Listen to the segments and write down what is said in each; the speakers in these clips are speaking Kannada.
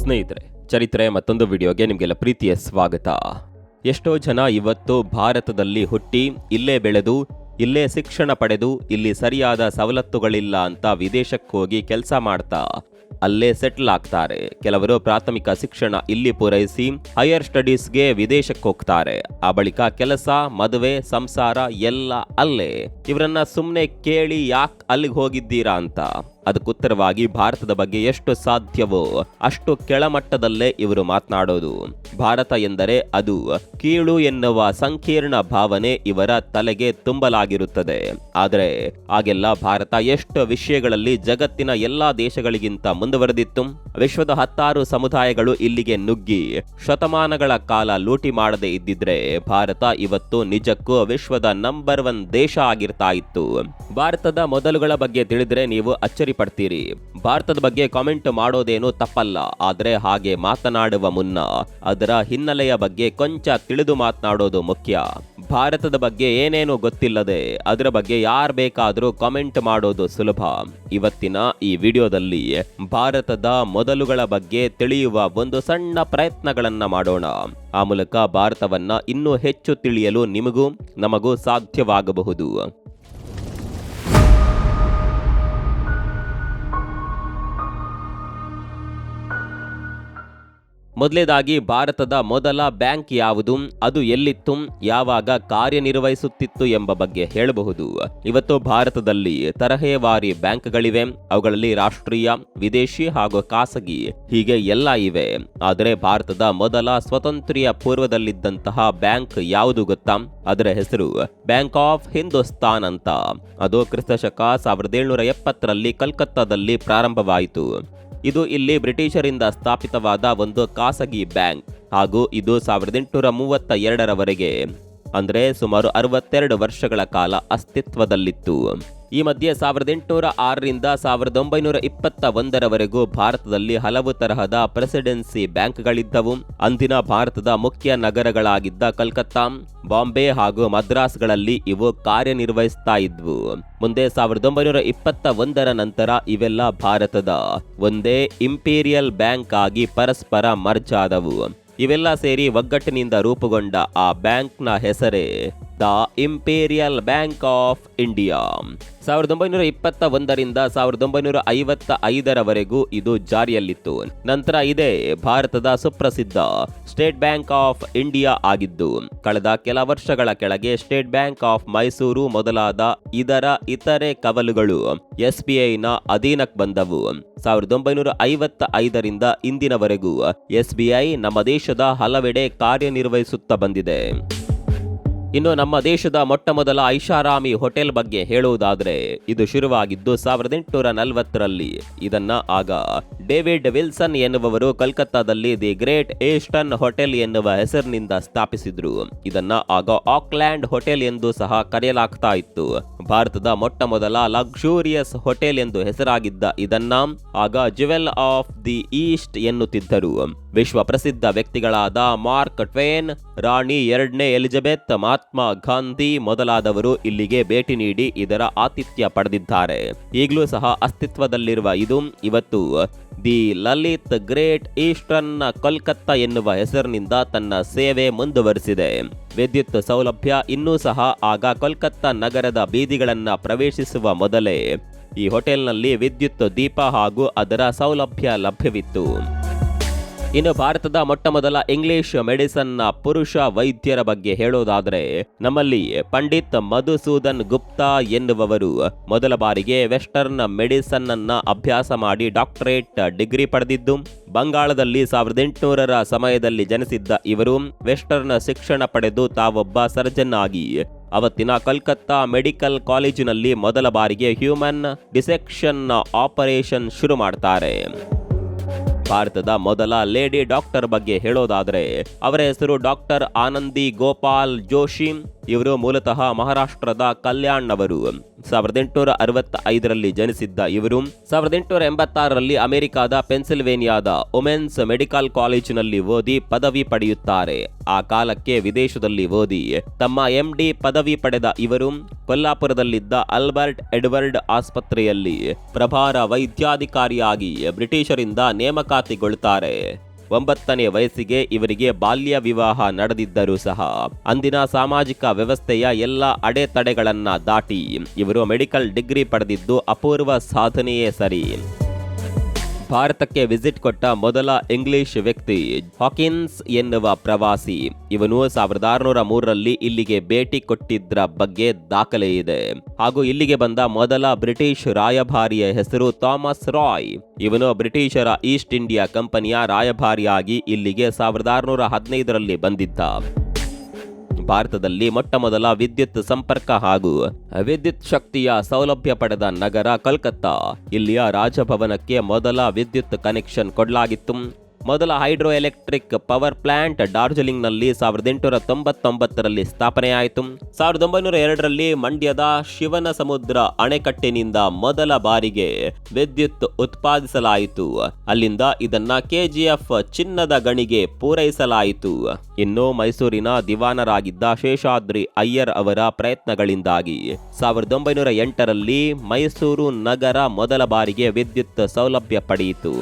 ಸ್ನೇಹಿತರೆ, ಚರಿತ್ರೆ ಮತ್ತೊಂದು ವಿಡಿಯೋಗೆ ನಿಮಗೆಲ್ಲ ಪ್ರೀತಿಯ ಸ್ವಾಗತ. ಎಷ್ಟೋ ಜನ ಇವತ್ತು ಭಾರತದಲ್ಲಿ ಹುಟ್ಟಿ ಇಲ್ಲೇ ಬೆಳೆದು ಇಲ್ಲೇ ಶಿಕ್ಷಣ ಪಡೆದು ಇಲ್ಲಿ ಸರಿಯಾದ ಸವಲತ್ತುಗಳಿಲ್ಲ ಅಂತ ವಿದೇಶಕ್ಕೆ ಹೋಗಿ ಕೆಲಸ ಮಾಡ್ತಾ ಅಲ್ಲೇ ಸೆಟ್ಲ್ ಆಗ್ತಾರೆ. ಕೆಲವರು ಪ್ರಾಥಮಿಕ ಶಿಕ್ಷಣ ಇಲ್ಲಿ ಪೂರೈಸಿ ಹೈಯರ್ ಸ್ಟಡೀಸ್ಗೆ ವಿದೇಶಕ್ಕೆ ಹೋಗ್ತಾರೆ. ಆ ಬಳಿಕ ಕೆಲಸ, ಮದುವೆ, ಸಂಸಾರ ಎಲ್ಲ ಅಲ್ಲೇ. ಇವರನ್ನ ಸುಮ್ಮನೆ ಕೇಳಿ ಯಾಕೆ ಅಲ್ಲಿಗೆ ಹೋಗಿದ್ದೀರಾ ಅಂತ ಅದಕ್ಕುತ್ತರವಾಗಿ ಭಾರತದ ಬಗ್ಗೆ ಎಷ್ಟು ಸಾಧ್ಯವೋ ಅಷ್ಟು ಕೆಳಮಟ್ಟದಲ್ಲೇ ಇವರು ಮಾತನಾಡೋದು. ಭಾರತ ಎಂದರೆ ಅದು ಕೀಳು ಎನ್ನುವ ಸಂಕೀರ್ಣ ಭಾವನೆ ಇವರ ತಲೆಗೆ ತುಂಬಲಾಗಿರುತ್ತದೆ. ಆದರೆ ಆಗೆಲ್ಲ ಭಾರತ ಎಷ್ಟು ವಿಷಯಗಳಲ್ಲಿ ಜಗತ್ತಿನ ಎಲ್ಲಾ ದೇಶಗಳಿಗಿಂತ ಮುಂದುವರೆದಿತ್ತು. ವಿಶ್ವದ 16 ಸಮುದಾಯಗಳು ಇಲ್ಲಿಗೆ ನುಗ್ಗಿ ಶತಮಾನಗಳ ಕಾಲ ಲೂಟಿ ಮಾಡದೇ ಇದ್ದಿದ್ರೆ ಭಾರತ ಇವತ್ತು ನಿಜಕ್ಕೂ ವಿಶ್ವದ ನಂಬರ್ 1 ದೇಶ ಆಗಿರ್ತಾ ಇತ್ತು. ಭಾರತದ ಮೊದಲುಗಳ ಬಗ್ಗೆ ತಿಳಿದ್ರೆ ನೀವು ಅಚ್ಚರಿ ಪಡ್ತೀರಿ. ಭಾರತದ ಬಗ್ಗೆ ಕಾಮೆಂಟ್ ಮಾಡೋದೇನು ತಪ್ಪಲ್ಲ, ಆದ್ರೆ ಹಾಗೆ ಮಾತನಾಡುವ ಮುನ್ನ ಅದರ ಹಿನ್ನೆಲೆಯ ಬಗ್ಗೆ ಕೊಂಚ ತಿಳಿದು ಮಾತನಾಡೋದು ಮುಖ್ಯ. ಭಾರತದ ಬಗ್ಗೆ ಏನೇನು ಗೊತ್ತಿಲ್ಲದೆ ಅದರ ಬಗ್ಗೆ ಯಾರು ಬೇಕಾದರೂ ಕಾಮೆಂಟ್ ಮಾಡೋದು ಸುಲಭ. ಇವತ್ತಿನ ಈ ವಿಡಿಯೋದಲ್ಲಿ ಭಾರತದ ಮೊದಲುಗಳ ಬಗ್ಗೆ ತಿಳಿಯುವ ಒಂದು ಸಣ್ಣ ಪ್ರಯತ್ನಗಳನ್ನ ಮಾಡೋಣ. ಆ ಮೂಲಕ ಭಾರತವನ್ನ ಇನ್ನೂ ಹೆಚ್ಚು ತಿಳಿಯಲು ನಿಮಗೂ ನಮಗೂ ಸಾಧ್ಯವಾಗಬಹುದು. ಮೊದಲೇದಾಗಿ ಭಾರತದ ಮೊದಲ ಬ್ಯಾಂಕ್ ಯಾವುದು, ಅದು ಎಲ್ಲಿತ್ತು, ಯಾವಾಗ ಕಾರ್ಯನಿರ್ವಹಿಸುತ್ತಿತ್ತು ಎಂಬ ಬಗ್ಗೆ ಹೇಳಬಹುದು. ಇವತ್ತು ಭಾರತದಲ್ಲಿ ತರಹೇವಾರಿ ಬ್ಯಾಂಕ್ಗಳಿವೆ. ಅವುಗಳಲ್ಲಿ ರಾಷ್ಟ್ರೀಯ, ವಿದೇಶಿ ಹಾಗೂ ಖಾಸಗಿ ಹೀಗೆ ಎಲ್ಲ ಇವೆ. ಆದರೆ ಭಾರತದ ಮೊದಲ ಸ್ವಾತಂತ್ರ್ಯ ಪೂರ್ವದಲ್ಲಿದ್ದಂತಹ ಬ್ಯಾಂಕ್ ಯಾವುದು ಗೊತ್ತಾ? ಅದರ ಹೆಸರು ಬ್ಯಾಂಕ್ ಆಫ್ ಹಿಂದೂಸ್ತಾನ್ ಅಂತ. ಅದು ಕ್ರಿಸ್ತಶಕ 1770ರಲ್ಲಿ ಕಲ್ಕತ್ತಾದಲ್ಲಿ ಪ್ರಾರಂಭವಾಯಿತು. ಇದು ಇಲ್ಲಿ ಬ್ರಿಟಿಷರಿಂದ ಸ್ಥಾಪಿತವಾದ ಒಂದು ಖಾಸಗಿ ಬ್ಯಾಂಕ್ ಹಾಗೂ ಇದು 1832ರವರೆಗೆ ಅಂದ್ರೆ ಸುಮಾರು 62 ವರ್ಷಗಳ ಕಾಲ ಅಸ್ತಿತ್ವದಲ್ಲಿತ್ತು. ಈ ಮಧ್ಯೆ 1806ರಿಂದ 1921ರವರೆಗೂ ಭಾರತದಲ್ಲಿ ಹಲವು ತರಹದ ಪ್ರೆಸಿಡೆನ್ಸಿ ಬ್ಯಾಂಕ್ಗಳಿದ್ದವು. ಅಂದಿನ ಭಾರತದ ಮುಖ್ಯ ನಗರಗಳಾಗಿದ್ದ ಕಲ್ಕತ್ತಾ, ಬಾಂಬೆ ಹಾಗೂ ಮದ್ರಾಸ್ಗಳಲ್ಲಿ ಇವು ಕಾರ್ಯನಿರ್ವಹಿಸ್ತಾ ಇದ್ವು. ಮುಂದೆ 1921ರ ನಂತರ ಇವೆಲ್ಲ ಭಾರತದ ಒಂದೇ ಇಂಪೀರಿಯಲ್ ಬ್ಯಾಂಕ್ ಆಗಿ ಪರಸ್ಪರ ಮರ್ಜ್ ಆದವು. ಇವೆಲ್ಲ ಸೇರಿ ಒಗ್ಗಟ್ಟಿನಿಂದ ರೂಪುಗೊಂಡ ಆ ಬ್ಯಾಂಕ್ನ ಹೆಸರೇ the imperial bank of India. 1921ರಿಂದ 1955ರವರೆಗೂ ಇದು ಜಾರಿಯಲ್ಲಿತ್ತು. ನಂತರ ಇದೇ ಭಾರತದ ಸುಪ್ರಸಿದ್ಧ ಸ್ಟೇಟ್ ಬ್ಯಾಂಕ್ ಆಫ್ ಇಂಡಿಯಾ ಆಗಿದ್ದು, ಕಳೆದ ಕೆಲ ವರ್ಷಗಳ ಕೆಳಗೆ ಸ್ಟೇಟ್ ಬ್ಯಾಂಕ್ ಆಫ್ ಮೈಸೂರು ಮೊದಲಾದ ಇದರ ಇತರೆ ಕವಲುಗಳು SBIನ ಅಧೀನಕ್ಕೆ ಬಂದವು. 1955ರಿಂದ ಇಂದಿನವರೆಗೂ SBI ನಮ್ಮ ದೇಶದ ಹಲವೆಡೆ ಕಾರ್ಯನಿರ್ವಹಿಸುತ್ತಾ ಬಂದಿದೆ. ಇನ್ನು ನಮ್ಮ ದೇಶದ ಮೊಟ್ಟಮೊದಲ ಐಷಾರಾಮಿ ಹೋಟೆಲ್ ಬಗ್ಗೆ ಹೇಳುವುದಾದ್ರೆ ಇದು ಶುರುವಾಗಿದ್ದು 1840ರಲ್ಲಿ. ಇದನ್ನ ಆಗ ಡೇವಿಡ್ ವಿಲ್ಸನ್ ಎನ್ನುವವರು ಕಲ್ಕತ್ತಾದಲ್ಲಿ ದಿ ಗ್ರೇಟ್ ಈಸ್ಟರ್ನ್ ಹೋಟೆಲ್ ಎನ್ನುವ ಹೆಸರಿನಿಂದ ಸ್ಥಾಪಿಸಿದ್ರು. ಇದನ್ನ ಆಗ ಆಕ್ಲ್ಯಾಂಡ್ ಹೋಟೆಲ್ ಎಂದು ಸಹ ಕರೆಯಲಾಗ್ತಾ ಇತ್ತು. ಭಾರತದ ಮೊಟ್ಟಮೊದಲ ಲಕ್ಸುರಿಯಸ್ ಹೋಟೆಲ್ ಎಂದು ಹೆಸರಾಗಿದ್ದ ಇದನ್ನ ಆಗ ಜ್ಯುವೆಲ್ ಆಫ್ ದಿ ಈಸ್ಟ್ ಎನ್ನುತ್ತಿದ್ದರು. ವಿಶ್ವ ಪ್ರಸಿದ್ಧ ವ್ಯಕ್ತಿಗಳಾದ ಮಾರ್ಕ್ ಟ್ವೇನ್, ರಾಣಿ 2ನೇ ಎಲಿಜಬೆತ್, ಮಹಾತ್ಮ ಗಾಂಧಿ ಮೊದಲಾದವರು ಇಲ್ಲಿಗೆ ಭೇಟಿ ನೀಡಿ ಇದರ ಆತಿಥ್ಯ ಪಡೆದಿದ್ದಾರೆ. ಈಗಲೂ ಸಹ ಅಸ್ತಿತ್ವದಲ್ಲಿರುವ ಇದು ಇವತ್ತು the Lalit great eastern Kolkata ಎನ್ನುವ ಹೆಸರಿನಿಂದ ತನ್ನ ಸೇವೆ ಮುಂದುವರಿಸಿದೆ. ವಿದ್ಯುತ್ ಸೌಲಭ್ಯ ಇನ್ನೂ ಸಹ ಆಗ ಕೋಲ್ಕತ್ತಾ ನಗರದ ಬೀದಿಗಳನ್ನ ಪ್ರವೇಶಿಸುವ ಮೊದಲೇ ಈ ಹೋಟೆಲ್ನಲ್ಲಿ ವಿದ್ಯುತ್ ದೀಪ ಹಾಗೂ ಅದರ ಸೌಲಭ್ಯ ಲಭ್ಯವಿತ್ತು. ಇನ್ನು ಭಾರತದ ಮೊಟ್ಟಮೊದಲ ಇಂಗ್ಲಿಷ್ ಮೆಡಿಸನ್ನ ಪುರುಷ ವೈದ್ಯರ ಬಗ್ಗೆ ಹೇಳೋದಾದ್ರೆ ನಮ್ಮಲ್ಲಿ ಪಂಡಿತ್ ಮಧುಸೂದನ್ ಗುಪ್ತಾ ಎನ್ನುವವರು ಮೊದಲ ಬಾರಿಗೆ ವೆಸ್ಟರ್ನ್ ಮೆಡಿಸನ್ ಅನ್ನ ಅಭ್ಯಾಸ ಮಾಡಿ ಡಾಕ್ಟರೇಟ್ ಡಿಗ್ರಿ ಪಡೆದಿದ್ದು. ಬಂಗಾಳದಲ್ಲಿ 1800ರ ಸಮಯದಲ್ಲಿ ಜನಿಸಿದ್ದ ಇವರು ವೆಸ್ಟರ್ನ್ ಶಿಕ್ಷಣ ಪಡೆದು ತಾವೊಬ್ಬ ಸರ್ಜನ್ ಆಗಿ ಅವತ್ತಿನ ಕಲ್ಕತ್ತಾ ಮೆಡಿಕಲ್ ಕಾಲೇಜಿನಲ್ಲಿ ಮೊದಲ ಬಾರಿಗೆ ಹ್ಯೂಮನ್ ಡಿಸೆಕ್ಷನ್ ಆಪರೇಷನ್ ಶುರು ಮಾಡ್ತಾರೆ. ಭಾರತದ ಮೊದಲ ಲೇಡಿ ಡಾಕ್ಟರ್ ಬಗ್ಗೆ ಹೇಳೋದಾದ್ರೆ ಅವರ ಹೆಸರು ಡಾಕ್ಟರ್ ಆನಂದಿ ಗೋಪಾಲ್ ಜೋಶಿ. ಇವರು ಮೂಲತಃ ಮಹಾರಾಷ್ಟ್ರದ ಕಲ್ಯಾಣ್ ಅವರು. 1865ರಲ್ಲಿ ಜನಿಸಿದ್ದ ಇವರು 1886ರಲ್ಲಿ ಅಮೆರಿಕಾದ ಪೆನ್ಸಿಲ್ವೇನಿಯಾದ ವುಮೆನ್ಸ್ ಮೆಡಿಕಲ್ ಕಾಲೇಜಿನಲ್ಲಿ ಓದಿ ಪದವಿ ಪಡೆಯುತ್ತಾರೆ. ಆ ಕಾಲಕ್ಕೆ ವಿದೇಶದಲ್ಲಿ ಓದಿ ತಮ್ಮ MD ಪದವಿ ಪಡೆದ ಇವರು ಕೊಲ್ಲಾಪುರದಲ್ಲಿದ್ದ ಆಲ್ಬರ್ಟ್ ಎಡ್ವರ್ಡ್ ಆಸ್ಪತ್ರೆಯಲ್ಲಿ ಪ್ರಭಾರ ವೈದ್ಯಾಧಿಕಾರಿಯಾಗಿ ಬ್ರಿಟಿಷರಿಂದ ನೇಮಕಾತಿಗೊಳ್ಳುತ್ತಾರೆ. 9ನೇ ವಯಸ್ಸಿಗೆ ಇವರಿಗೆ ಬಾಲ್ಯ ವಿವಾಹ ನಡೆದಿದ್ದರೂ ಸಹ ಅಂದಿನ ಸಾಮಾಜಿಕ ವ್ಯವಸ್ಥೆಯ ಎಲ್ಲ ಅಡೆತಡೆಗಳನ್ನ ದಾಟಿ ಇವರು ಮೆಡಿಕಲ್ ಡಿಗ್ರಿ ಪಡೆದಿದ್ದು ಅಪೂರ್ವ ಸಾಧನೆಯೇ ಸರಿ. ಭಾರತಕ್ಕೆ ವಿಸಿಟ್ ಕೊಟ್ಟ ಮೊದಲ ಇಂಗ್ಲಿಷ್ ವ್ಯಕ್ತಿ ಹಾಕಿನ್ಸ್ ಎನ್ನುವ ಪ್ರವಾಸಿ. ಇವನು 1603ರಲ್ಲಿ ಇಲ್ಲಿಗೆ ಭೇಟಿ ಕೊಟ್ಟಿದ್ರ ಬಗ್ಗೆ ದಾಖಲೆ ಇದೆ. ಹಾಗೂ ಇಲ್ಲಿಗೆ ಬಂದ ಮೊದಲ ಬ್ರಿಟಿಷ್ ರಾಯಭಾರಿಯ ಹೆಸರು ಥಾಮಸ್ ರಾಯ್. ಇವನು ಬ್ರಿಟಿಷರ ಈಸ್ಟ್ ಇಂಡಿಯಾ ಕಂಪನಿಯ ರಾಯಭಾರಿಯಾಗಿ ಇಲ್ಲಿಗೆ 1615ರಲ್ಲಿ ಬಂದಿದ್ದ. ಭಾರತದಲ್ಲಿ ಮೊಟ್ಟಮೊದಲ ವಿದ್ಯುತ್ ಸಂಪರ್ಕ ಹಾಗೂ ವಿದ್ಯುತ್ ಶಕ್ತಿಯ ಸೌಲಭ್ಯ ಪಡೆದ ನಗರ ಕೋಲ್ಕತ್ತಾ. ಇಲ್ಲಿಯ ರಾಜಭವನಕ್ಕೆ ಮೊದಲ ವಿದ್ಯುತ್ ಕನೆಕ್ಷನ್ ಕೊಡಲಾಗಿತ್ತು. ಮೊದಲ ಹೈಡ್ರೋ ಎಲೆಕ್ಟ್ರಿಕ್ ಪವರ್ ಪ್ಲಾಂಟ್ ಡಾರ್ಜಿಲಿಂಗ್ನಲ್ಲಿ 1899ರಲ್ಲಿ ಸ್ಥಾಪನೆಯಾಯಿತು. 1902ರಲ್ಲಿ ಮಂಡ್ಯದ ಶಿವನ ಸಮುದ್ರ ಅಣೆಕಟ್ಟಿನಿಂದ ಮೊದಲ ಬಾರಿಗೆ ವಿದ್ಯುತ್ ಉತ್ಪಾದಿಸಲಾಯಿತು. ಅಲ್ಲಿಂದ ಇದನ್ನ KGF ಚಿನ್ನದ ಗಣಿಗೆ ಪೂರೈಸಲಾಯಿತು. ಇನ್ನು ಮೈಸೂರಿನ ದಿವಾನರಾಗಿದ್ದ ಶೇಷಾದ್ರಿ ಅಯ್ಯರ್ ಅವರ ಪ್ರಯತ್ನಗಳಿಂದಾಗಿ 1908ರಲ್ಲಿ ಮೈಸೂರು ನಗರ ಮೊದಲ ಬಾರಿಗೆ ವಿದ್ಯುತ್ ಸೌಲಭ್ಯ ಪಡೆಯಿತು.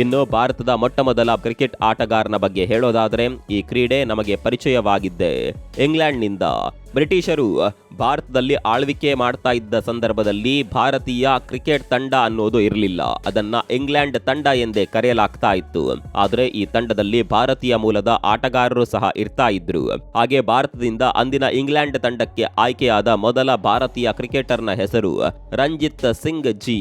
ಇನ್ನು ಭಾರತದ ಮೊಟ್ಟಮೊದಲ ಕ್ರಿಕೆಟ್ ಆಟಗಾರನ ಬಗ್ಗೆ ಹೇಳೋದಾದರೆ ಈ ಕ್ರೀಡೆ ನಮಗೆ ಪರಿಚಯವಾಗಿದ್ದೆ ಇಂಗ್ಲೆಂಡ್ನಿಂದ. ಬ್ರಿಟಿಷರು ಭಾರತದಲ್ಲಿ ಆಳ್ವಿಕೆ ಮಾಡ್ತಾ ಇದ್ದ ಸಂದರ್ಭದಲ್ಲಿ ಭಾರತೀಯ ಕ್ರಿಕೆಟ್ ತಂಡ ಅನ್ನೋದು ಇರಲಿಲ್ಲ. ಅದನ್ನ ಇಂಗ್ಲೆಂಡ್ ತಂಡ ಎಂದೇ ಕರೆಯಲಾಗ್ತಾ ಇತ್ತು. ಆದರೆ ಈ ತಂಡದಲ್ಲಿ ಭಾರತೀಯ ಮೂಲದ ಆಟಗಾರರು ಸಹ ಇರ್ತಾ ಇದ್ರು. ಹಾಗೆ ಭಾರತದಿಂದ ಅಂದಿನ ಇಂಗ್ಲೆಂಡ್ ತಂಡಕ್ಕೆ ಆಯ್ಕೆಯಾದ ಮೊದಲ ಭಾರತೀಯ ಕ್ರಿಕೆಟರ್ನ ಹೆಸರು ರಂಜಿತ್ ಸಿಂಗ್ ಜಿ.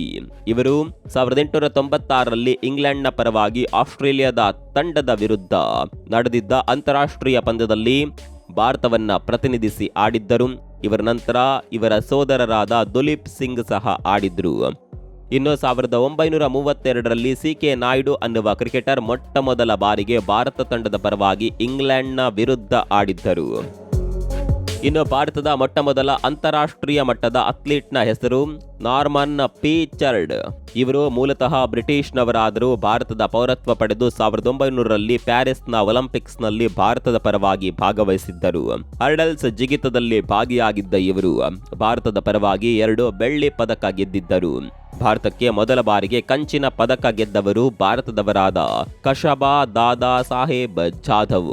ಇವರು 1896ರಲ್ಲಿ ಇಂಗ್ಲೆಂಡ್ನ ಪರವಾಗಿ ಆಸ್ಟ್ರೇಲಿಯಾದ ತಂಡದ ವಿರುದ್ಧ ನಡೆದಿದ್ದ ಅಂತಾರಾಷ್ಟ್ರೀಯ ಪಂದ್ಯದಲ್ಲಿ ಭಾರತವನ್ನ ಪ್ರತಿನಿಧಿಸಿ ಆಡಿದ್ದರು. ಇವರ ನಂತರ ಇವರ ಸೋದರರಾದ ದುಲೀಪ್ ಸಿಂಗ್ ಸಹ ಆಡಿದ್ರು. ಇನ್ನು 1932ರಲ್ಲಿ CK ನಾಯ್ಡು ಅನ್ನುವ ಕ್ರಿಕೆಟರ್ ಮೊಟ್ಟಮೊದಲ ಬಾರಿಗೆ ಭಾರತ ತಂಡದ ಪರವಾಗಿ ಇಂಗ್ಲೆಂಡ್ನ ವಿರುದ್ಧ ಆಡಿದ್ದರು. ಇನ್ನು ಭಾರತದ ಮೊಟ್ಟಮೊದಲ ಅಂತಾರಾಷ್ಟ್ರೀಯ ಮಟ್ಟದ ಅಥ್ಲೀಟ್ನ ಹೆಸರು ನಾರ್ಮನ್ ಪೀಚರ್ಡ್. ಇವರು ಮೂಲತಃ ಬ್ರಿಟಿಷ್ನವರಾದರೂ ಭಾರತದ ಪೌರತ್ವ ಪಡೆದು 1900ರಲ್ಲಿ ಪ್ಯಾರಿಸ್ನ ಒಲಿಂಪಿಕ್ಸ್ನಲ್ಲಿ ಭಾರತದ ಪರವಾಗಿ ಭಾಗವಹಿಸಿದ್ದರು. ಹರ್ಡಲ್ಸ್ ಜಿಗಿತದಲ್ಲಿ ಭಾಗಿಯಾಗಿದ್ದ ಇವರು ಭಾರತದ ಪರವಾಗಿ 2 ಬೆಳ್ಳಿ ಪದಕ ಗೆದ್ದಿದ್ದರು. ಭಾರತಕ್ಕೆ ಮೊದಲ ಬಾರಿಗೆ ಕಂಚಿನ ಪದಕ ಗೆದ್ದವರು ಭಾರತದವರಾದ ಕಶಬಾ ದಾದಾ ಸಾಹೇಬ್ ಜಾಧವ್.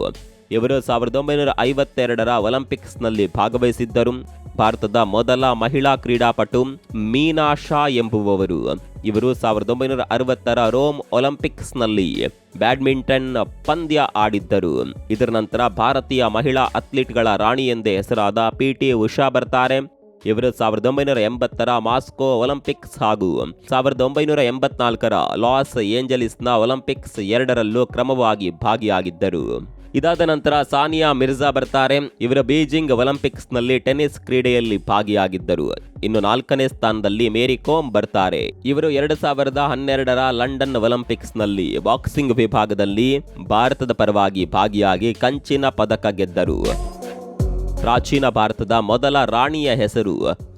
ಇವರು 1952ರ ಒಲಿಂಪಿಕ್ಸ್ನಲ್ಲಿ ಭಾಗವಹಿಸಿದ್ದರು. ಭಾರತದ ಮೊದಲ ಮಹಿಳಾ ಕ್ರೀಡಾಪಟು ಮೀನಾ ಶಾ ಎಂಬುವವರು. ಇವರು 1960ರ ರೋಮ್ ಒಲಿಂಪಿಕ್ಸ್ನಲ್ಲಿ ಬ್ಯಾಡ್ಮಿಂಟನ್ ಪಂದ್ಯ ಆಡಿದ್ದರು. ಇದರ ನಂತರ ಭಾರತೀಯ ಮಹಿಳಾ ಅಥ್ಲೀಟ್ಗಳ ರಾಣಿ ಎಂದೇ ಹೆಸರಾದ PT ಉಷಾ ಬರ್ತಾರೆ. ಇವರು 1980ರ ಮಾಸ್ಕೋ ಒಲಿಂಪಿಕ್ಸ್ ಹಾಗೂ 1984ರ ಲಾಸ್ ಏಂಜಲೀಸ್ನ ಒಲಿಂಪಿಕ್ಸ್ 2ರಲ್ಲೂ ಕ್ರಮವಾಗಿ ಭಾಗಿಯಾಗಿದ್ದರು. ಇದಾದ ನಂತರ ಸಾನಿಯಾ ಮಿರ್ಜಾ ಬರ್ತಾರೆ. ಇವರು ಬೀಜಿಂಗ್ ಒಲಿಂಪಿಕ್ಸ್ನಲ್ಲಿ ಟೆನ್ನಿಸ್ ಕ್ರೀಡೆಯಲ್ಲಿ ಭಾಗಿಯಾಗಿದ್ದರು. ಇನ್ನು 4ನೇ ಸ್ಥಾನದಲ್ಲಿ ಮೇರಿ ಕೋಮ್ ಬರ್ತಾರೆ. ಇವರು 2012ರ ಲಂಡನ್ ಒಲಿಂಪಿಕ್ಸ್ನಲ್ಲಿ ಬಾಕ್ಸಿಂಗ್ ವಿಭಾಗದಲ್ಲಿ ಭಾರತದ ಪರವಾಗಿ ಭಾಗಿಯಾಗಿ ಕಂಚಿನ ಪದಕ ಗೆದ್ದರು. ಪ್ರಾಚೀನ ಭಾರತದ ಮೊದಲ ರಾಣಿಯ ಹೆಸರು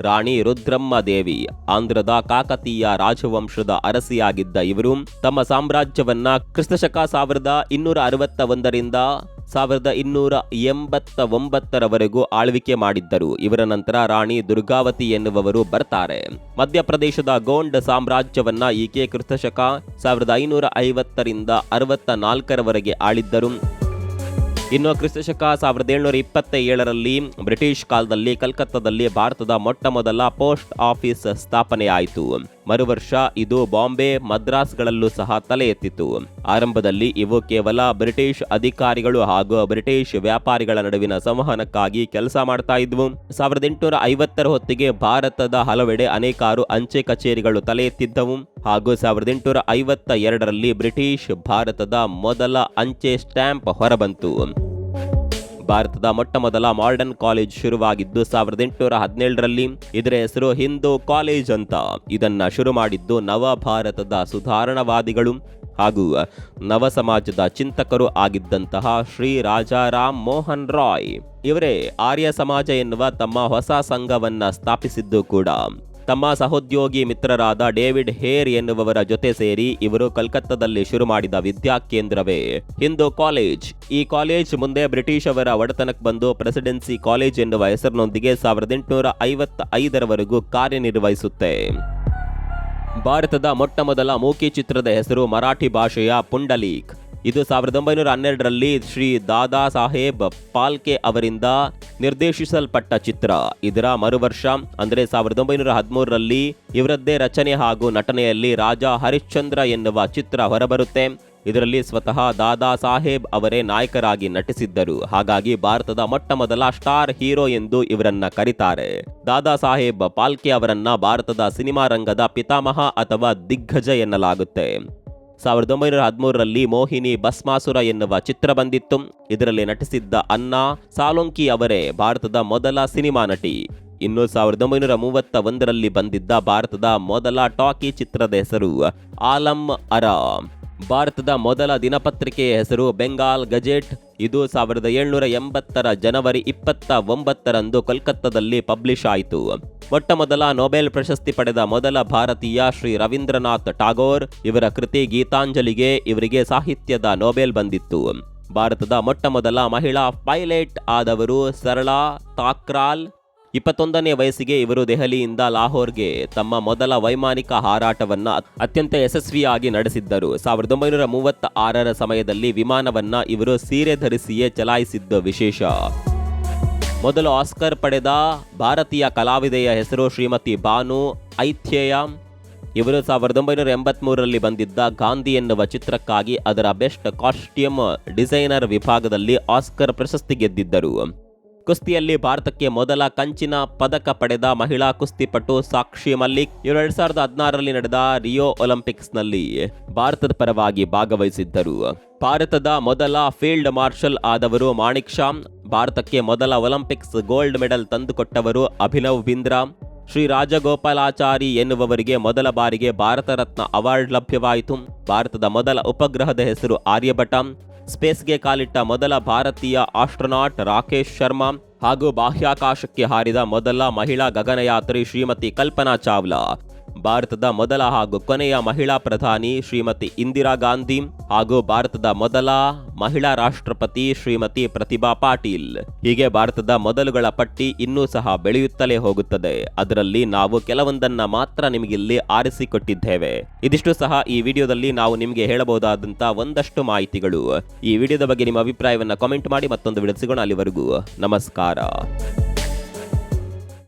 ರಾಣಿ ರುದ್ರಮ್ಮ ದೇವಿ. ಆಂಧ್ರದ ಕಾಕತೀಯ ರಾಜವಂಶದ ಅರಸಿಯಾಗಿದ್ದ ಇವರು ತಮ್ಮ ಸಾಮ್ರಾಜ್ಯವನ್ನ ಕ್ರಿಸ್ತಶಕ 1261ರಿಂದ 1289ರವರೆಗೂ ಆಳ್ವಿಕೆ ಮಾಡಿದ್ದರು. ಇವರ ನಂತರ ರಾಣಿ ದುರ್ಗಾವತಿ ಎನ್ನುವವರು ಬರ್ತಾರೆ. ಮಧ್ಯಪ್ರದೇಶದ ಗೋಂಡ್ ಸಾಮ್ರಾಜ್ಯವನ್ನ ಈಕೆ ಕ್ರಿಸ್ತಶಕ 1550ರಿಂದ 64ರವರೆಗೆ ಆಳಿದ್ದರು. ಇನ್ನು ಕ್ರಿಸ್ತಶಕ 1727ರಲ್ಲಿ ಬ್ರಿಟಿಷ್ ಕಾಲದಲ್ಲಿ ಕಲ್ಕತ್ತಾದಲ್ಲಿ ಭಾರತದ ಮೊಟ್ಟಮೊದಲ ಪೋಸ್ಟ್ ಆಫೀಸ್ ಸ್ಥಾಪನೆಯಾಯಿತು. ಮರುವರ್ಷ ಇದು ಬಾಂಬೆ, ಮದ್ರಾಸ್ಗಳಲ್ಲೂ ಸಹ ತಲೆ ಎತ್ತಿತು. ಆರಂಭದಲ್ಲಿ ಇವು ಕೇವಲ ಬ್ರಿಟಿಷ್ ಅಧಿಕಾರಿಗಳು ಹಾಗೂ ಬ್ರಿಟಿಷ್ ವ್ಯಾಪಾರಿಗಳ ನಡುವಿನ ಸಂವಹನಕ್ಕಾಗಿ ಕೆಲಸ ಮಾಡ್ತಾ ಇದ್ವು. 1850ರ ಹೊತ್ತಿಗೆ ಭಾರತದ ಹಲವೆಡೆ ಅನೇಕಾರು ಅಂಚೆ ಕಚೇರಿಗಳು ತಲೆ ಎತ್ತಿದ್ದವು ಹಾಗೂ 1852ರಲ್ಲಿ ಬ್ರಿಟಿಷ್ ಭಾರತದ ಮೊದಲ ಅಂಚೆ ಸ್ಟ್ಯಾಂಪ್ ಹೊರಬಂತು. ಭಾರತದ ಮೊಟ್ಟಮೊದಲ ಮಾಡರ್ನ್ ಕಾಲೇಜ್ ಶುರುವಾಗಿದ್ದು 1817ರಲ್ಲಿ. ಇದರ ಹೆಸರು ಹಿಂದೂ ಕಾಲೇಜ್ ಅಂತ. ಇದನ್ನ ಶುರು ಮಾಡಿದ್ದು ನವ ಭಾರತದ ಸುಧಾರಣವಾದಿಗಳು ಹಾಗೂ ನವ ಸಮಾಜದ ಚಿಂತಕರು ಆಗಿದ್ದಂತಹ ಶ್ರೀ ರಾಜಾರಾಮ್ ಮೋಹನ್ ರಾಯ್. ಇವರೇ ಆರ್ಯ ಸಮಾಜ ಎನ್ನುವ ತಮ್ಮ ಹೊಸ ಸಂಘವನ್ನ ಸ್ಥಾಪಿಸಿದ್ದು ಕೂಡ. ತಮ್ಮ ಸಹೋದ್ಯೋಗಿ ಮಿತ್ರರಾದ ಡೇವಿಡ್ ಹೇರ್ ಎನ್ನುವವರ ಜೊತೆ ಸೇರಿ ಇವರು ಕಲ್ಕತ್ತಾದಲ್ಲಿ ಶುರು ಮಾಡಿದ ವಿದ್ಯಾಕೇಂದ್ರವೇ ಹಿಂದೂ ಕಾಲೇಜ್. ಈ ಕಾಲೇಜ್ ಮುಂದೆ ಬ್ರಿಟಿಷ್ ಅವರ ಒಡೆತನಕ್ಕೆ ಬಂದು ಪ್ರೆಸಿಡೆನ್ಸಿ ಕಾಲೇಜ್ ಎನ್ನುವ ಹೆಸರಿನೊಂದಿಗೆ 1855ರವರೆಗೂ ಕಾರ್ಯನಿರ್ವಹಿಸುತ್ತೆ. ಭಾರತದ ಮೊಟ್ಟಮೊದಲ ಮೂಕಿ ಚಿತ್ರದ ಹೆಸರು ಮರಾಠಿ ಭಾಷೆಯ ಪುಂಡಲೀಕ್. ಇದು 1912ರಲ್ಲಿ ಶ್ರೀ ದಾದಾ ಸಾಹೇಬ್ ಫಾಲ್ಕೆ ಅವರಿಂದ ನಿರ್ದೇಶಿಸಲ್ಪಟ್ಟ ಚಿತ್ರ. ಇದರ ಮರುವರ್ಷ ಅಂದರೆ 1913ರಲ್ಲಿ ಇವರದ್ದೇ ರಚನೆ ಹಾಗೂ ನಟನೆಯಲ್ಲಿ ರಾಜ ಹರಿಶ್ಚಂದ್ರ ಎನ್ನುವ ಚಿತ್ರ ಹೊರಬರುತ್ತೆ. ಇದರಲ್ಲಿ ಸ್ವತಃ ದಾದಾ ಸಾಹೇಬ್ ಅವರೇ ನಾಯಕರಾಗಿ ನಟಿಸಿದ್ದರು. ಹಾಗಾಗಿ ಭಾರತದ ಮೊಟ್ಟಮೊದಲ ಸ್ಟಾರ್ ಹೀರೋ ಎಂದು ಇವರನ್ನ ಕರೀತಾರೆ. ದಾದಾ ಸಾಹೇಬ್ ಫಾಲ್ಕೆ ಅವರನ್ನ ಭಾರತದ ಸಿನಿಮಾ ರಂಗದ ಪಿತಾಮಹ ಅಥವಾ ದಿಗ್ಗಜ ಎನ್ನಲಾಗುತ್ತೆ. 1913ರಲ್ಲಿ ಮೋಹಿನಿ ಭಸ್ಮಾಸುರ ಎನ್ನುವ ಚಿತ್ರ ಬಂದಿತ್ತು. ಇದರಲ್ಲಿ ನಟಿಸಿದ್ದ ಅನ್ನಾ ಸಾಲೊಂಕಿ ಅವರೇ ಭಾರತದ ಮೊದಲ ಸಿನಿಮಾ ನಟಿ. ಇನ್ನು 1931ರಲ್ಲಿ ಬಂದಿದ್ದ ಭಾರತದ ಮೊದಲ ಟಾಕಿ ಚಿತ್ರದ ಹೆಸರು ಆಲಂ ಅರ. ಭಾರತದ ಮೊದಲ ದಿನಪತ್ರಿಕೆಯ ಹೆಸರು ಬೆಂಗಾಲ್ ಗಜೆಟ್. ಇದು 1780ರ ಜನವರಿ 29ರಂದು ಕೋಲ್ಕತ್ತಾದಲ್ಲಿ ಪಬ್ಲಿಷ್ ಆಯಿತು. ಮೊಟ್ಟಮೊದಲ ನೊಬೆಲ್ ಪ್ರಶಸ್ತಿ ಪಡೆದ ಮೊದಲ ಭಾರತೀಯ ಶ್ರೀ ರವೀಂದ್ರನಾಥ್ ಟಾಗೋರ್ ಇವರ ಕೃತಿ ಗೀತಾಂಜಲಿಗೆ ಇವರಿಗೆ ಸಾಹಿತ್ಯದ ನೊಬೆಲ್ ಬಂದಿತ್ತು. ಭಾರತದ ಮೊಟ್ಟಮೊದಲ ಮಹಿಳಾ ಪೈಲಟ್ ಆದವರು ಸರಳಾ ತಾಕ್ರಾಲ್. 21ನೇ ವಯಸ್ಸಿಗೆ ಇವರು ದೆಹಲಿಯಿಂದ ಲಾಹೋರ್ಗೆ ತಮ್ಮ ಮೊದಲ ವೈಮಾನಿಕ ಹಾರಾಟವನ್ನ ಅತ್ಯಂತ ಯಶಸ್ವಿಯಾಗಿ ನಡೆಸಿದ್ದರು. 1936ರ ಸಮಯದಲ್ಲಿ ವಿಮಾನವನ್ನ ಇವರು ಸೀರೆ ಧರಿಸಿಯೇ ಚಲಾಯಿಸಿದ್ದು ವಿಶೇಷ. ಮೊದಲು ಆಸ್ಕರ್ ಪಡೆದ ಭಾರತೀಯ ಕಲಾವಿದೆಯ ಹೆಸರು ಶ್ರೀಮತಿ ಭಾನು ಐಥ್ಯೇಯ. ಇವರು 1983ರಲ್ಲಿ ಬಂದಿದ್ದ ಗಾಂಧಿ ಎನ್ನುವ ಚಿತ್ರಕ್ಕಾಗಿ ಅದರ ಬೆಸ್ಟ್ ಕಾಸ್ಟ್ಯೂಮ್ ಡಿಸೈನರ್ ವಿಭಾಗದಲ್ಲಿ ಆಸ್ಕರ್ ಪ್ರಶಸ್ತಿ ಗೆದ್ದಿದ್ದರು. ಕುಸ್ತಿಯಲ್ಲಿ ಭಾರತಕ್ಕೆ ಮೊದಲ ಕಂಚಿನ ಪದಕ ಪಡೆದ ಮಹಿಳಾ ಕುಸ್ತಿಪಟು ಸಾಕ್ಷಿ ಮಲ್ಲಿಕ್. 2016ರಲ್ಲಿ ನಡೆದ ರಿಯೋ ಒಲಿಂಪಿಕ್ಸ್ನಲ್ಲಿ ಭಾರತದ ಪರವಾಗಿ ಭಾಗವಹಿಸಿದ್ದರು. ಭಾರತದ ಮೊದಲ ಫೀಲ್ಡ್ ಮಾರ್ಷಲ್ ಆದವರು ಮಾಣಿಕ್ ಶಾ. ಭಾರತಕ್ಕೆ ಮೊದಲ ಒಲಿಂಪಿಕ್ಸ್ ಗೋಲ್ಡ್ ಮೆಡಲ್ ತಂದುಕೊಟ್ಟವರು ಅಭಿನವ್ ಬಿಂದ್ರಾ. ಶ್ರೀ ರಾಜಗೋಪಾಲಾಚಾರಿ ಎನ್ನುವವರಿಗೆ ಮೊದಲ ಬಾರಿಗೆ ಭಾರತ ರತ್ನ ಅವಾರ್ಡ್ ಲಭ್ಯವಾಯಿತು. ಭಾರತದ ಮೊದಲ ಉಪಗ್ರಹದ ಹೆಸರು ಆರ್ಯಭಟ. ಸ್ಪೇಸ್ಗೆ ಕಾಲಿಟ್ಟ ಮೊದಲ ಭಾರತೀಯ ಆಸ್ಟ್ರೋನಾಟ್ ರಾಕೇಶ್ ಶರ್ಮಾ ಹಾಗೂ ಬಾಹ್ಯಾಕಾಶಕ್ಕೆ ಹಾರಿದ ಮೊದಲ ಮಹಿಳಾ ಗಗನಯಾತ್ರಿ ಶ್ರೀಮತಿ ಕಲ್ಪನಾ ಚಾವ್ಲಾ. ಭಾರತದ ಮೊದಲ ಹಾಗೂ ಕೊನೆಯ ಮಹಿಳಾ ಪ್ರಧಾನಿ ಶ್ರೀಮತಿ ಇಂದಿರಾ ಗಾಂಧಿ ಹಾಗೂ ಭಾರತದ ಮೊದಲ ಮಹಿಳಾ ರಾಷ್ಟ್ರಪತಿ ಶ್ರೀಮತಿ ಪ್ರತಿಭಾ ಪಾಟೀಲ್. ಹೀಗೆ ಭಾರತದ ಮೊದಲುಗಳ ಪಟ್ಟಿ ಇನ್ನೂ ಸಹ ಬೆಳೆಯುತ್ತಲೇ ಹೋಗುತ್ತದೆ. ಅದರಲ್ಲಿ ನಾವು ಕೆಲವೊಂದನ್ನ ಮಾತ್ರ ನಿಮಗಿಲ್ಲಿ ಆರಿಸಿಕೊಟ್ಟಿದ್ದೇವೆ. ಇದಿಷ್ಟು ಸಹ ಈ ವಿಡಿಯೋದಲ್ಲಿ ನಾವು ನಿಮಗೆ ಹೇಳಬಹುದಾದಂತ ಒಂದಷ್ಟು ಮಾಹಿತಿಗಳು. ಈ ವಿಡಿಯೋದ ಬಗ್ಗೆ ನಿಮ್ಮ ಅಭಿಪ್ರಾಯವನ್ನ ಕಾಮೆಂಟ್ ಮಾಡಿ. ಮತ್ತೊಂದು ವಿಡಿಯೋ ಸಿಗೋಣ. ಅಲ್ಲಿವರೆಗೂ ನಮಸ್ಕಾರ.